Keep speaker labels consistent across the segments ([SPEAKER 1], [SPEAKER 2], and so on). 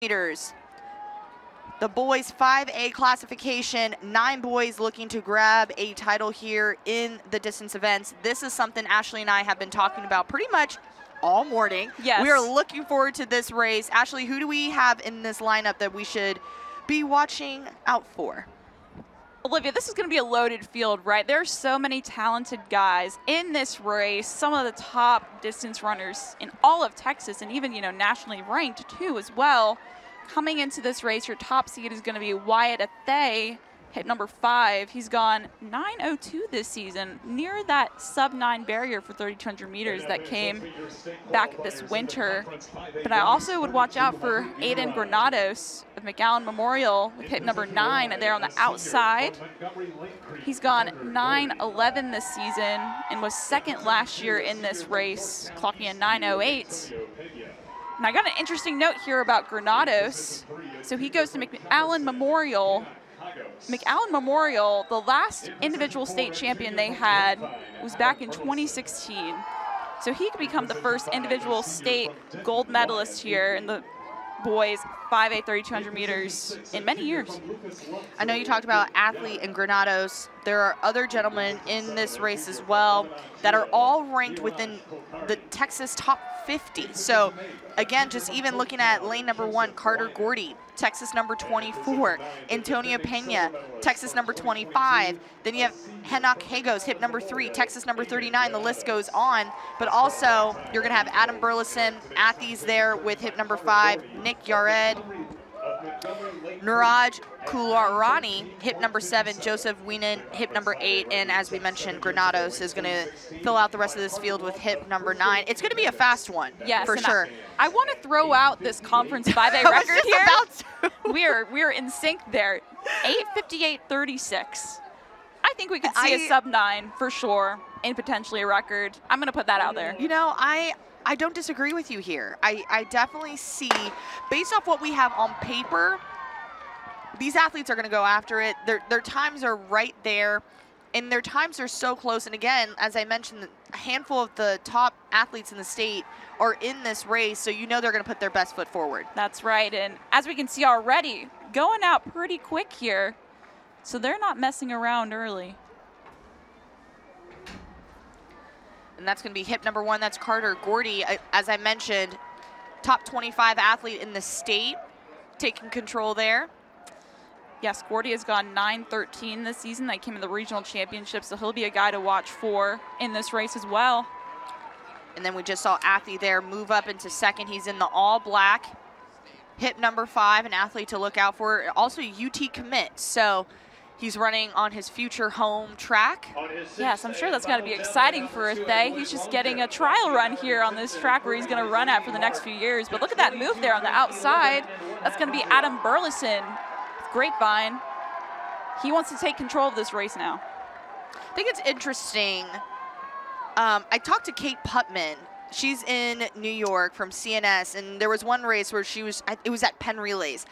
[SPEAKER 1] meters. The boys 5A classification, 9 boys looking to grab a title here in the distance events. This is something Ashley and I have been talking about pretty much all morning.
[SPEAKER 2] Yes.
[SPEAKER 1] We are looking forward to this race. Ashley, who do we have in this lineup that we should be watching out for?
[SPEAKER 2] Olivia, this is going to be a loaded field, right? There are so many talented guys in this race, some of the top distance runners in all of Texas, and even, nationally ranked too as well. Coming into this race, your top seed is going to be Wyatt Athay, hit number 5. He's gone 9:02 this season, near that sub-9 barrier for 3,200 meters that came back this winter. But I also would watch out for Aiden Granados of McAllen Memorial with hit number 9 there on the outside. He's gone 9:11 this season and was second last year in this race, clocking in 9:08. And I got an interesting note here about Granados. So he goes to McAllen Memorial. McAllen Memorial, the last individual state champion they had was back in 2016. So he could become the first individual state gold medalist here in the boys 5A 3,200 meters in many years.
[SPEAKER 1] I know you talked about Athlete and Granados. There are other gentlemen in this race as well that are all ranked within the Texas top 50. So again, just even looking at lane number 1, Carter Gordy, Texas number 24, Antonio Pena, Texas number 25. Then you have Henok Hagos, hip number 3, Texas number 39. The list goes on. But also, you're going to have Adam Burlison, Athys there with hip number 5, Nick Yared, Nuraj Kularani, hip number 7, Joseph Wienen, hip number 8, and as we mentioned, Granados is going to fill out the rest of this field with hip number 9. It's going to be a fast one,
[SPEAKER 2] yes,
[SPEAKER 1] for sure.
[SPEAKER 2] I want to throw out this conference 5A record here. We're in sync there, 8:58.36. I think we could see a sub-9 for sure, and potentially a record. I'm going to put that out there.
[SPEAKER 1] I don't disagree with you here. I definitely see, based off what we have on paper, these athletes are going to go after it. Their times are right there, and their times are so close. And again, as I mentioned, a handful of the top athletes in the state are in this race, so you know they're going to put their best foot forward.
[SPEAKER 2] That's right, and as we can see already, going out pretty quick here, so they're not messing around early.
[SPEAKER 1] And that's going to be hip number 1. That's Carter Gordy. As I mentioned, top 25 athlete in the state, taking control there.
[SPEAKER 2] Yes, Gordy has gone 9:13 this season. They came in the regional championship, so he'll be a guy to watch for in this race as well.
[SPEAKER 1] And then we just saw Athy there move up into second. He's in the all black. Hip number 5, an athlete to look out for. Also UT commit, so he's running on his future home track.
[SPEAKER 2] Yes, I'm sure that's got to be exciting for Athay. He's just getting a trial run here on this track where he's going to run at for the next few years. But look at that move there on the outside. That's going to be Adam Burlison, Grapevine. He wants to take control of this race now.
[SPEAKER 1] I think it's interesting. I talked to Kate Putman. She's in New York from CNS, and there was one race where it was at Penn Relays.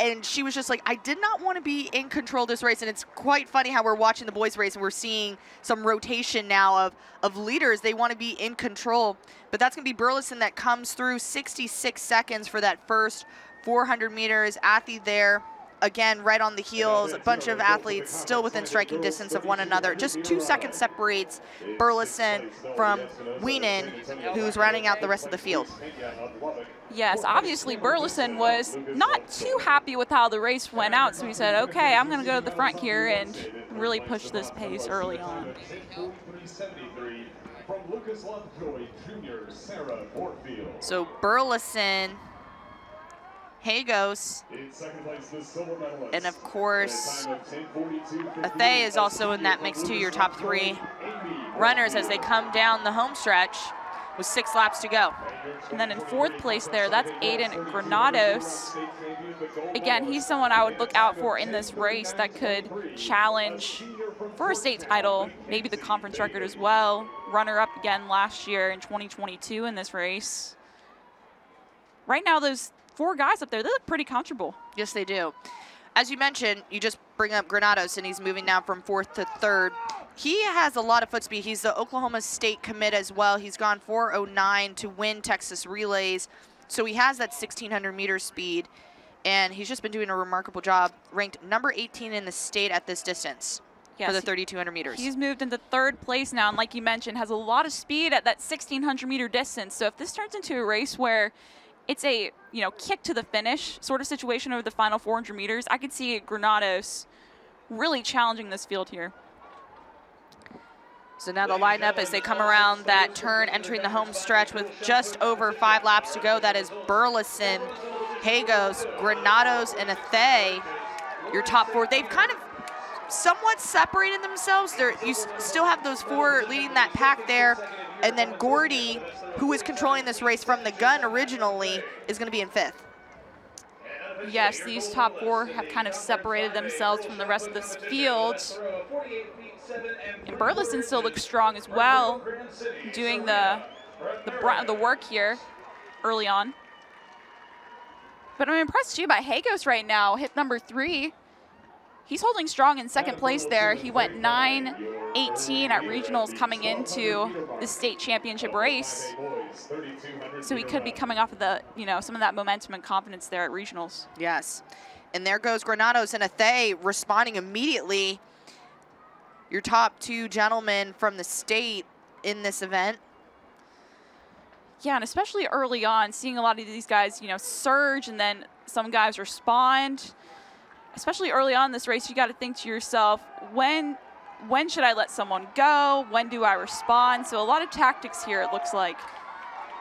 [SPEAKER 1] And she was just like, I did not want to be in control of this race. And it's quite funny how we're watching the boys race and we're seeing some rotation now of leaders. They want to be in control. But that's going to be Burlison that comes through 66 seconds for that first 400 meters. Athy there, again, right on the heels. A bunch of athletes still within striking distance of one another. Just 2 seconds separates Burlison from Wienen, who's rounding out the rest of the field.
[SPEAKER 2] Yes, obviously Burlison was not too happy with how the race went out, so he said, okay, I'm going to go to the front here and really push this pace early on.
[SPEAKER 1] So Burlison, Hagos, and of course, Athay is also in that mix too, your top 3 runners as they come down the home stretch with 6 laps to go.
[SPEAKER 2] And then in 4th place there, that's Aiden Granados. Again, he's someone I would look out for in this race that could challenge for a state title, maybe the conference record as well. Runner-up again last year in 2022 in this race. Right now, those 4 guys up there, they look pretty comfortable.
[SPEAKER 1] Yes, they do. As you mentioned, you just bring up Granados, and he's moving now from 4th to 3rd. He has a lot of foot speed. He's the Oklahoma State commit as well. He's gone 4:09 to win Texas Relays. So he has that 1,600 meter speed. And he's just been doing a remarkable job, ranked number 18 in the state at this distance for the 3,200 meters.
[SPEAKER 2] He's moved into 3rd place now, and like you mentioned, has a lot of speed at that 1,600 meter distance. So if this turns into a race where it's a kick to the finish sort of situation over the final 400 meters, I could see Granados really challenging this field here.
[SPEAKER 1] So now the lineup as they come around that turn, entering the home stretch with just over 5 laps to go. That is Burlison, Hagos, Granados, and Athay, your top 4. They've kind of somewhat separated themselves. You still have those 4 leading that pack there. And then Gordy, who is controlling this race from the gun originally, is going to be in 5th.
[SPEAKER 2] Yes, these top 4 have kind of separated themselves from the rest of this field. And Burlison still looks strong as well, doing the work here early on. But I'm impressed too by Hagos right now, hit number 3. He's holding strong in 2nd place there. He went 9:18 at regionals coming into the state championship race. So he could be coming off of the, some of that momentum and confidence there at regionals.
[SPEAKER 1] Yes. And there goes Granados and Athay responding immediately. Your top 2 gentlemen from the state in this event.
[SPEAKER 2] Yeah, and especially early on, seeing a lot of these guys, surge and then some guys respond. Especially early on in this race, you got to think to yourself, when should I let someone go? When do I respond? So a lot of tactics here, it looks like.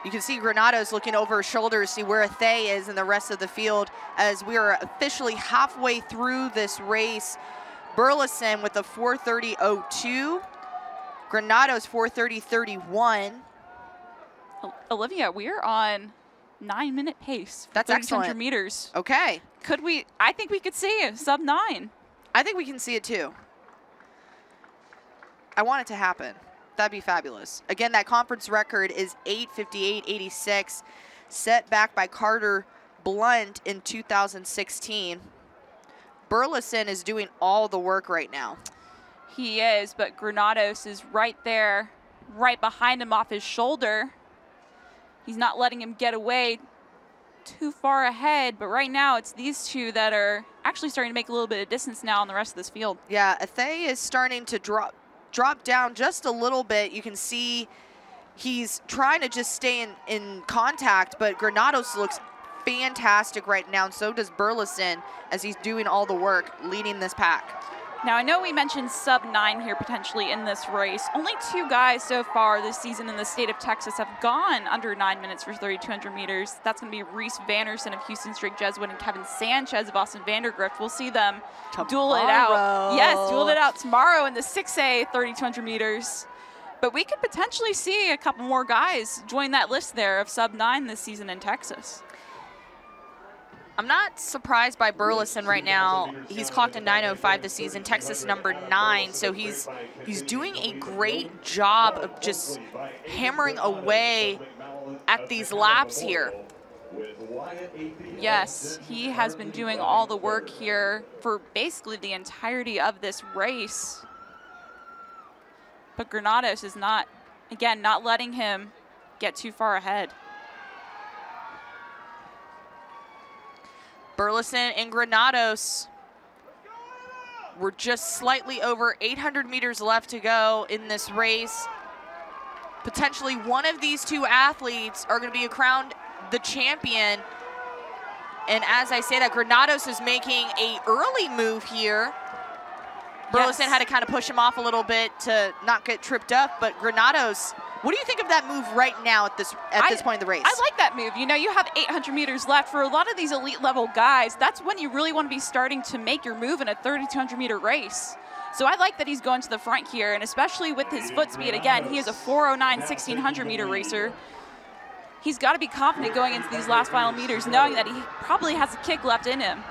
[SPEAKER 1] You can see Granados looking over his shoulder to see where Athay is in the rest of the field as we are officially halfway through this race. Burlison with a 4:30.02. Granados 4:30.31.
[SPEAKER 2] Olivia, we're on 9-minute pace.
[SPEAKER 1] That's excellent.
[SPEAKER 2] Meters.
[SPEAKER 1] Okay.
[SPEAKER 2] I think we could see it, sub 9.
[SPEAKER 1] I think we can see it too. I want it to happen. That'd be fabulous. Again, that conference record is 8:58.86, set back by Carter Blunt in 2016. Burlison is doing all the work right now.
[SPEAKER 2] He is, but Granados is right there, right behind him off his shoulder. He's not letting him get away too far ahead, but right now it's these 2 that are actually starting to make a little bit of distance now on the rest of this field.
[SPEAKER 1] Yeah, Athay is starting to drop down just a little bit. You can see he's trying to just stay in contact, but Granados looks fantastic right now, and so does Burlison as he's doing all the work, leading this pack.
[SPEAKER 2] Now, I know we mentioned sub 9 here potentially in this race. Only 2 guys so far this season in the state of Texas have gone under 9 minutes for 3,200 meters. That's going to be Reese Vanderson of Houston Straight Jesuit and Kevin Sanchez of Austin Vandergrift. We'll see them duel it out. Yes, duel it out tomorrow in the 6A 3,200 meters. But we could potentially see a couple more guys join that list there of sub 9 this season in Texas.
[SPEAKER 1] I'm not surprised by Burlison right now. He's clocked a 9:05 this season, Texas number 9. So he's doing a great job of just hammering away at these laps here.
[SPEAKER 2] Yes, he has been doing all the work here for basically the entirety of this race. But Granados is not letting him get too far ahead.
[SPEAKER 1] Burlison and Granados. We're just slightly over 800 meters left to go in this race. Potentially one of these 2 athletes are going to be crowned the champion. And as I say that, Granados is making an early move here. Burlison had to kind of push him off a little bit to not get tripped up, but Granados, what do you think of that move right now at this point in the race?
[SPEAKER 2] I like that move. You have 800 meters left. For a lot of these elite level guys, that's when you really want to be starting to make your move in a 3,200 meter race. So I like that he's going to the front here, and especially with his foot speed. Again, he is a 4:09 1,600 meter racer. He's got to be confident going into these last final meters, knowing that he probably has a kick left in him.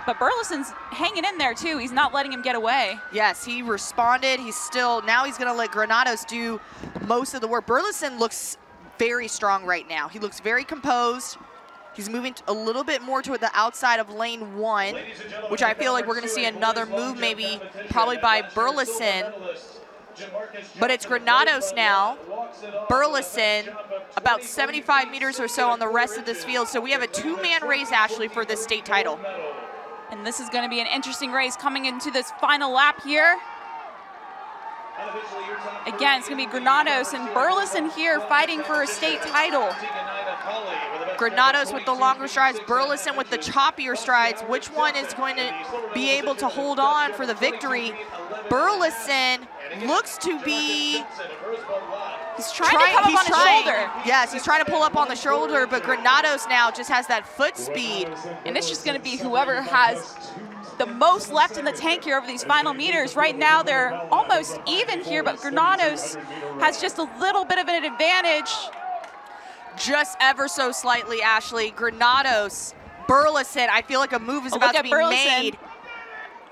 [SPEAKER 2] But Burlison's hanging in there too. He's not letting him get away.
[SPEAKER 1] Yes, he responded. Now he's going to let Granados do most of the work. Burlison looks very strong right now. He looks very composed. He's moving a little bit more toward the outside of lane 1, which I feel like we're going to see another move maybe probably by Burlison But it's Granados now, Burlison, about 75 meters or so on the rest of this field. So we have a two-man race, Ashley, for this state title.
[SPEAKER 2] And this is going to be an interesting race coming into this final lap here. Again, it's going to be Granados and Burlison here fighting for a state title.
[SPEAKER 1] Granados with the longer strides, Burlison with the choppier strides. Which one is going to be able to hold on for the victory? Burlison looks to be...
[SPEAKER 2] He's trying to come up on the shoulder.
[SPEAKER 1] Yes, he's trying to pull up on the shoulder, but Granados now just has that foot speed.
[SPEAKER 2] And it's just going to be whoever has the most left in the tank here over these final meters. Right now, they're almost even here, but Granados has just a little bit of an advantage.
[SPEAKER 1] Just ever so slightly, Ashley. Granados, Burlison, I feel like a move is about to be made.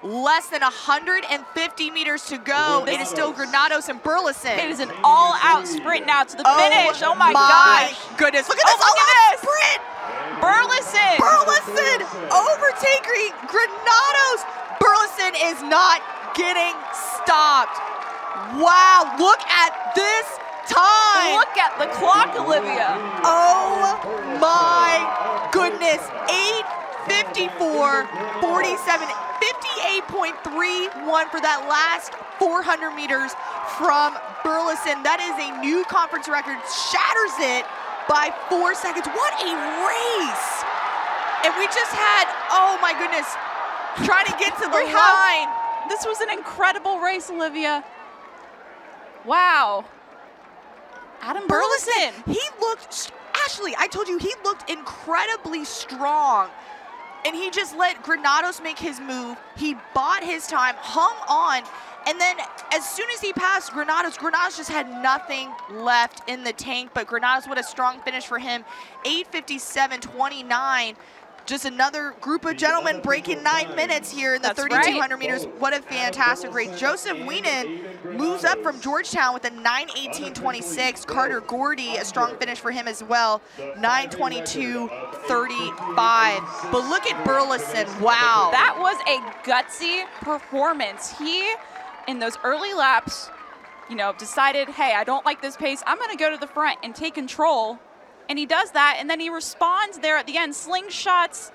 [SPEAKER 1] Less than 150 meters to go. It is still Granados and Burlison.
[SPEAKER 2] It is an all-out sprint now to the finish. Oh my gosh.
[SPEAKER 1] Goodness. Look at this all-out sprint.
[SPEAKER 2] Burlison
[SPEAKER 1] overtaking Granados. Burlison is not getting stopped. Wow, look at this time.
[SPEAKER 2] Look at the clock, Olivia.
[SPEAKER 1] Oh my goodness. 8:54:47. 58.31 for that last 400 meters from Burlison. That is a new conference record. Shatters it by 4 seconds. What a race! And we just had, oh my goodness, trying to get to the line.
[SPEAKER 2] This was an incredible race, Olivia. Wow. Adam Burlison.
[SPEAKER 1] He looked, Ashley, I told you, he looked incredibly strong. And he just let Granados make his move. He bought his time, hung on, and then as soon as he passed Granados just had nothing left in the tank, but Granados, what a strong finish for him. 8:57:29. Just another group of gentlemen breaking 9 minutes here in the 3,200 meters. What a fantastic race. Joseph Wienen moves up from Georgetown with a 9:18:26. Carter Gordy, a strong finish for him as well, 9:22:35. But look at Burlison, wow.
[SPEAKER 2] That was a gutsy performance. He, in those early laps, you know, decided, hey, I don't like this pace. I'm gonna go to the front and take control. And he does that, and then he responds there at the end, slingshots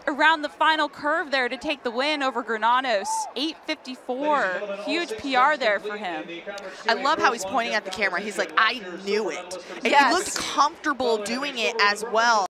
[SPEAKER 2] around the final curve there to take the win over Granados. 8:54, huge PR there for him.
[SPEAKER 1] I love how he's pointing at the camera. He's like, I knew it. And he looked comfortable doing it as well.